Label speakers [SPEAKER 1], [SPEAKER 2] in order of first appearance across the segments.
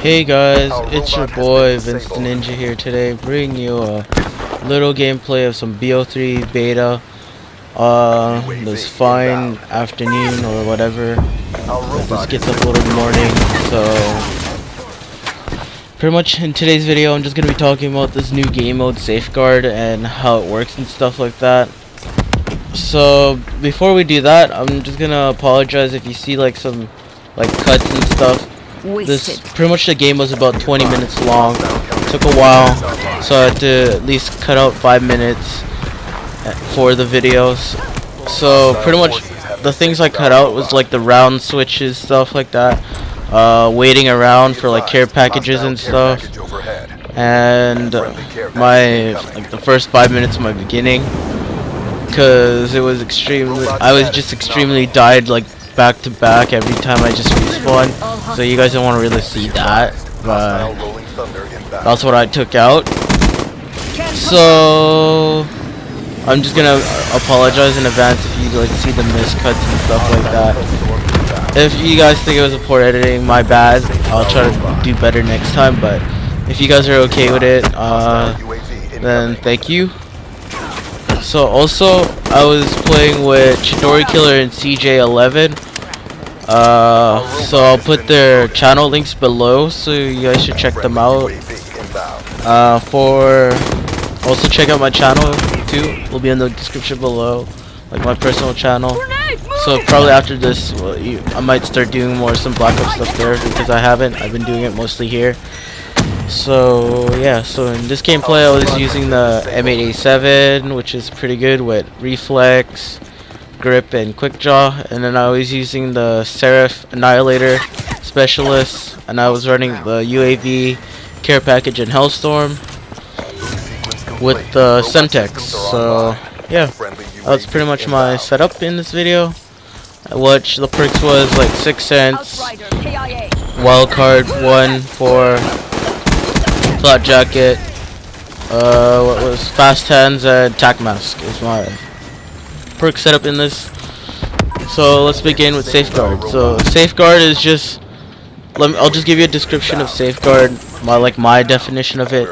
[SPEAKER 1] Hey guys, it's your boy Vince the Ninja here today, bringing you a little gameplay of some BO3 beta. This fine afternoon or whatever. This gets uploaded in the morning, so pretty much in today's video I'm just gonna be talking about this new game mode Safeguard and how it works and stuff like that. So before we do that, I'm just gonna apologize if you see like some cuts and stuff. This pretty much the game was about 20 minutes long. Took a while, so I had to at least cut out 5 minutes for the videos. So pretty much the things I cut out was like the round switches, stuff like that, waiting around for like care packages and stuff, and the first 5 minutes of my beginning, because it was I was just extremely died like back to back every time I just respawned, so you guys don't want to really see that, but that's what I took out. So I'm just gonna apologize in advance if you like see the miscuts and stuff like that. If you guys think it was a poor editing, my bad. I'll try to do better next time, but if you guys are okay with it, then thank you. So also, I was playing with Chidori Killer and CJ11. So I'll put their channel links below, so you guys should check them out. Also check out my channel too. It'll be in the description below, like my personal channel. So probably after this, I might start doing some Black Ops stuff there, because I've been doing it mostly here. So yeah, so in this gameplay I was using the M8A7, which is pretty good with reflex, grip, and quick draw, and then I was using the Seraph Annihilator Specialist, and I was running the UAV care package and Hellstorm with the Semtex. So yeah, that's pretty much my setup in this video, which the perks was like 6 cents, wildcard 1 for flat jacket, what was fast hands, and tac mask is my perk setup in this. So let's begin with Safeguard. So Safeguard is just, I'll just give you a description of Safeguard, my definition of it.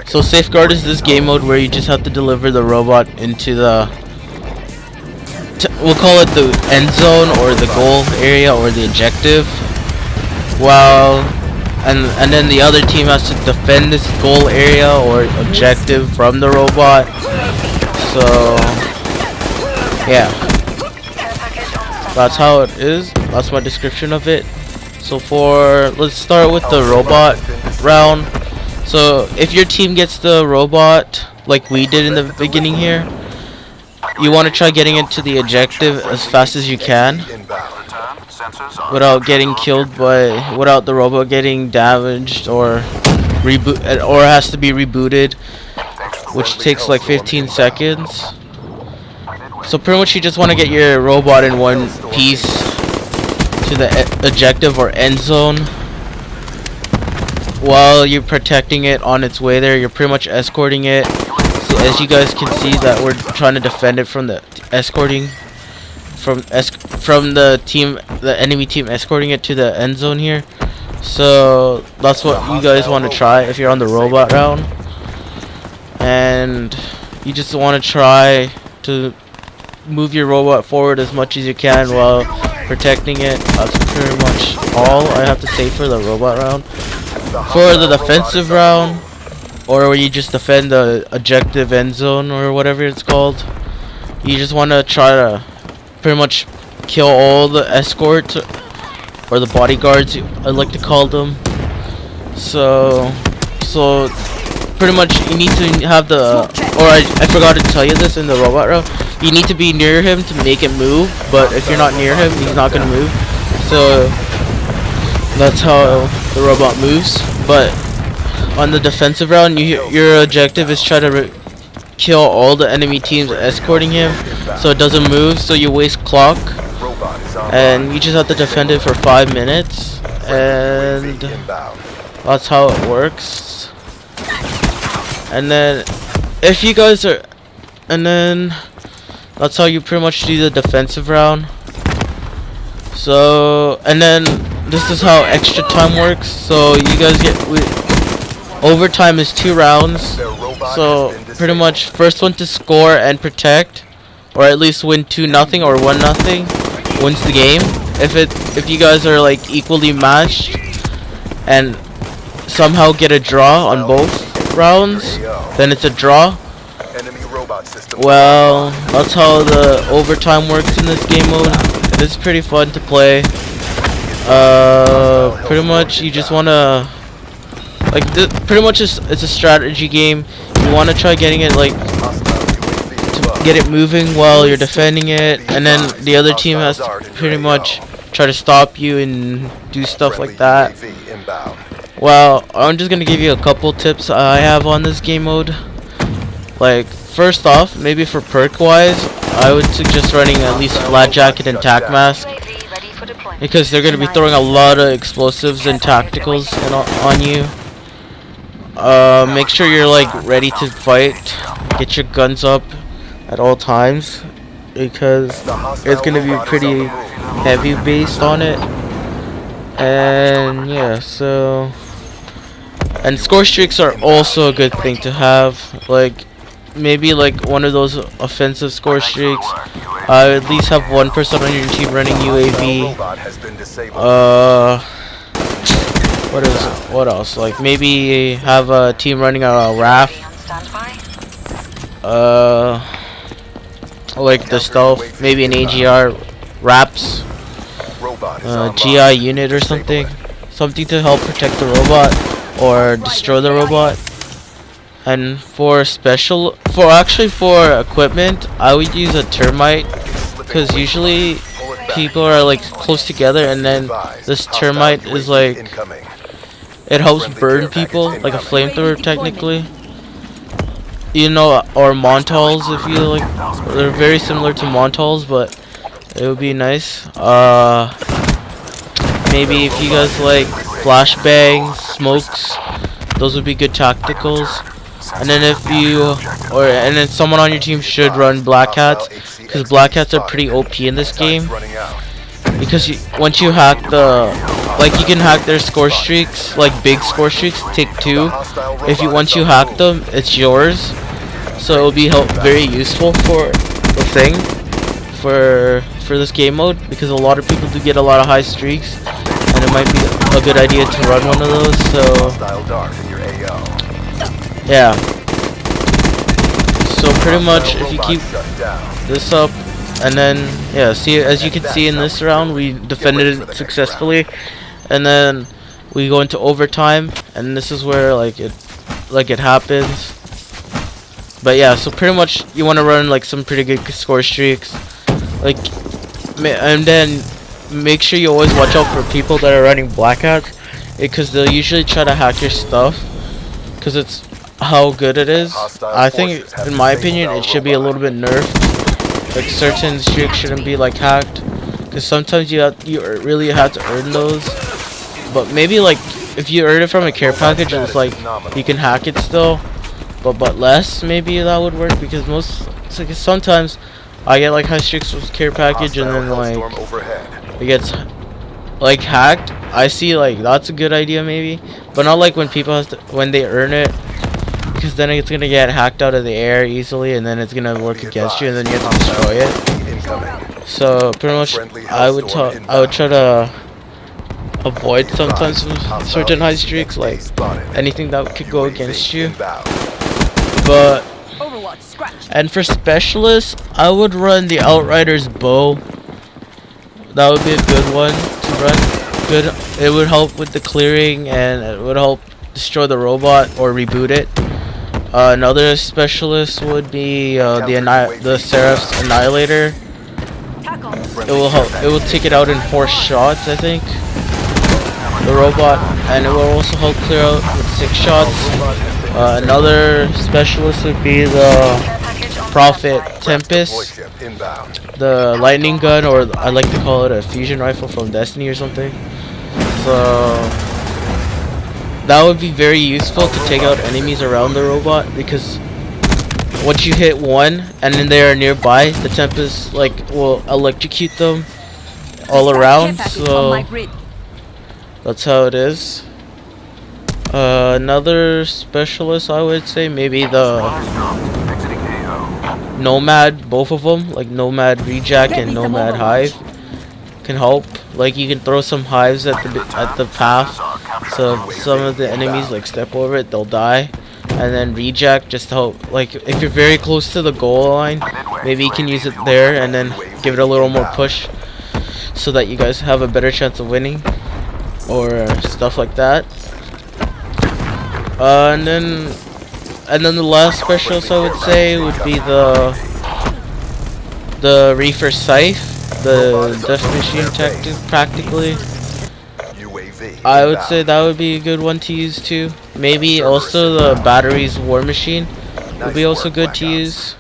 [SPEAKER 1] So Safeguard is this game mode where you just have to deliver the robot into the, we'll call it the end zone or the goal area or the objective, and then the other team has to defend this goal area or objective from the robot. So yeah, that's how it is. That's my description of it. So let's start with the robot round. So if your team gets the robot like we did in the beginning here, you want to try getting into the objective as fast as you can without getting killed without the robot getting damaged or has to be rebooted, which takes like 15 seconds. So pretty much you just want to get your robot in one piece to the objective or end zone. While you're protecting it on its way there, you're pretty much escorting it. So as you guys can see that we're trying to defend it from the enemy team escorting it to the end zone here. So that's what you guys want to try if you're on the robot round, and you just want to try to move your robot forward as much as you can while protecting it. That's pretty much all I have to say for the robot round. For the defensive round, or where you just defend the objective end zone or whatever it's called, you just want to try to pretty much kill all the escorts or the bodyguards, I like to call them. So pretty much you need to have I forgot to tell you this in the robot round, you need to be near him to make it move, but if you're not near him, he's not gonna move. So that's how the robot moves. But on the defensive round, your objective is try to kill all the enemy teams escorting him, so it doesn't move, so you waste clock, and you just have to defend it for 5 minutes, and that's how it works. And then that's how you pretty much do the defensive round. So, and then this is how extra time works. So you guys get overtime is 2 rounds. So pretty much first one to score and protect, or at least win 2-0 or 1-0, wins the game. If you guys are like equally matched and somehow get a draw on both rounds, then it's a draw. Well, that's how the overtime works in this game mode. It is pretty fun to play. Pretty much you just wanna like pretty much it's a strategy game. You wanna try getting it like to get it moving while you're defending it, and then the other team has to pretty much try to stop you and do stuff like that. Well, I'm just gonna give you a couple tips I have on this game mode. Like, first off, maybe for perk wise, I would suggest running at least flat jacket and tac mask, because they're gonna be throwing a lot of explosives and tacticals on you. Make sure you're like ready to fight. Get your guns up at all times, because it's gonna be pretty heavy based on it. And yeah, so, and score streaks are also a good thing to have. Like, maybe like one of those offensive score streaks. At least have one person on your team running UAV. What else? Like maybe have a team running a RAF. Like the stealth, maybe an AGR, RAPS, GI unit or something to help protect the robot or destroy the robot. And for equipment, I would use a termite, because usually people are like close together, and then this termite is like, it helps burn people like a flamethrower technically. You know, or Montols, if you like. They're very similar to Montols, but it would be nice. Maybe if you guys like flashbangs, smokes, those would be good tacticals. And then and then someone on your team should run black hats, because black hats are pretty OP in this game. Because once you hack you can hack their score streaks, like big score streaks, take 2. Once you hack them, it's yours. So it'll be very useful for the thing, for this game mode, because a lot of people do get a lot of high streaks, and it might be a good idea to run one of those. So yeah. So pretty much if you keep this up, and then yeah, see, as you can see in this round, we defended it successfully, and then we go into overtime, and this is where like it happens. But yeah, so pretty much you want to run like some pretty good score streaks, like, and then make sure you always watch out for people that are running black hats, because they'll usually try to hack your stuff, because it's how good it is. I think, in my opinion, it should be a little bit nerfed. Like, certain streaks shouldn't be like hacked, because sometimes you really have to earn those. But maybe like if you earn it from a care package, and it's like you can hack it still, but less, maybe that would work, because sometimes I get like high streaks with care package, and then like it gets like hacked. I see like that's a good idea maybe, but not like when people when they earn it, because then it's gonna get hacked out of the air easily, and then it's gonna work against you, and then you have to destroy it. So pretty much I would try to avoid sometimes certain high streaks, like anything that could go against you. But and for specialists, I would run the Outrider's bow. That would be a good one to run. It would help with the clearing, and it would help destroy the robot or reboot it. Another specialist would be the Seraph's Annihilator. It will take it out in 4 shots, I think, the robot, and it will also help clear out with 6 shots. Another specialist would be the Prophet Tempest, the lightning gun, or I like to call it a fusion rifle from Destiny or something. So that would be very useful to take out enemies around the robot, because once you hit one and then they are nearby, the Tempest will electrocute them all around. So That's how it is. Another specialist, I would say, maybe the Nomad, both of them, like Nomad Rejack and Nomad Hive, can help. Like you can throw some hives at the path, so if some of the enemies like step over it, they'll die. And then Rejack just to help. Like if you're very close to the goal line, maybe you can use it there and then give it a little more push, so that you guys have a better chance of winning, or stuff like that. And then the last specialist I would say would be the Reefer Scythe, the Death Machine tactic practically. I would say that would be a good one to use too. Maybe also the Batteries War Machine would be also good to use.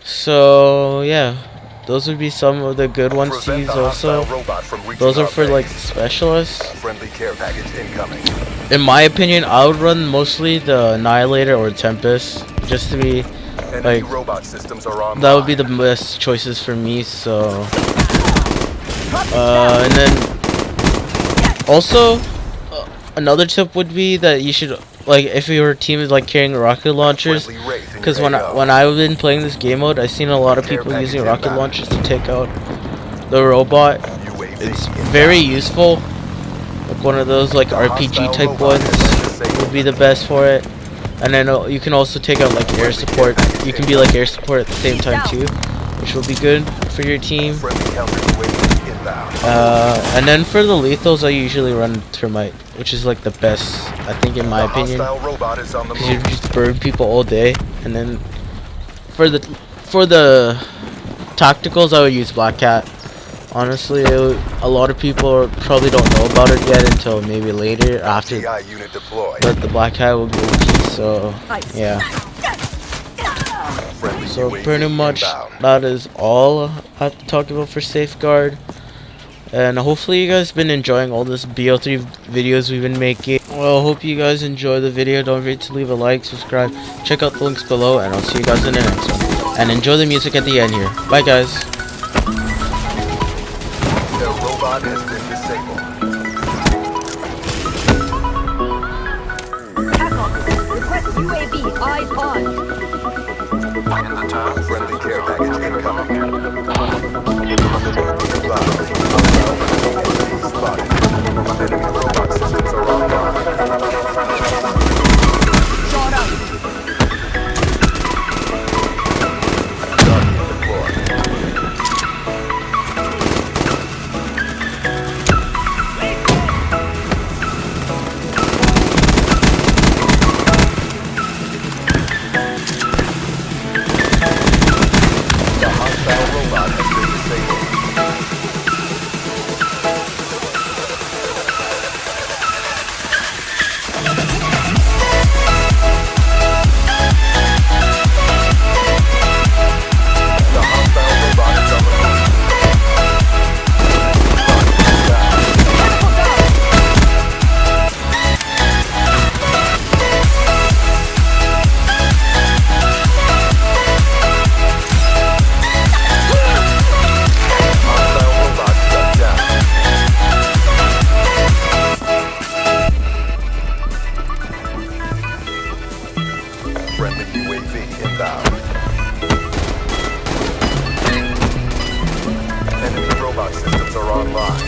[SPEAKER 1] So yeah, those would be some of the good ones to use also. Those are for like specialists. In my opinion, I would run mostly the Annihilator or Tempest, just to be like, that would be the best choices for me. So and then also another tip would be that you should, like, if your team is like carrying rocket launchers, because when I've been playing this game mode, I've seen a lot of people using rocket launchers to take out the robot. It's very useful. Like one of those like RPG type ones would be the best for it. And then you can also take out like air support. You can be like air support at the same time too, which will be good for your team. And then for the lethals, I usually run Termite, which is like the best, I think, in my opinion, because you just burn people all day. And then for the tacticals, I would use Black Cat. Honestly, a lot of people probably don't know about it yet until maybe later after, but the Black Cat will be OP, so yeah. So pretty much that is all I have to talk about for Safeguard. And hopefully you guys been enjoying all this BO3 videos we've been making. Well, hope you guys enjoy the video. Don't forget to leave a like, subscribe, check out the links below, and I'll see you guys in the next one. And enjoy the music at the end here. Bye guys.
[SPEAKER 2] The robot has been disabled.
[SPEAKER 3] Request UAV eyes on.
[SPEAKER 2] In the top, friendly care package incoming. Spotted. Enemy robot systems are online.
[SPEAKER 3] Shot up.
[SPEAKER 2] Guardian deployed. The hostile robot has been disabled. Friendly UAV inbound. Enemy robot systems are online.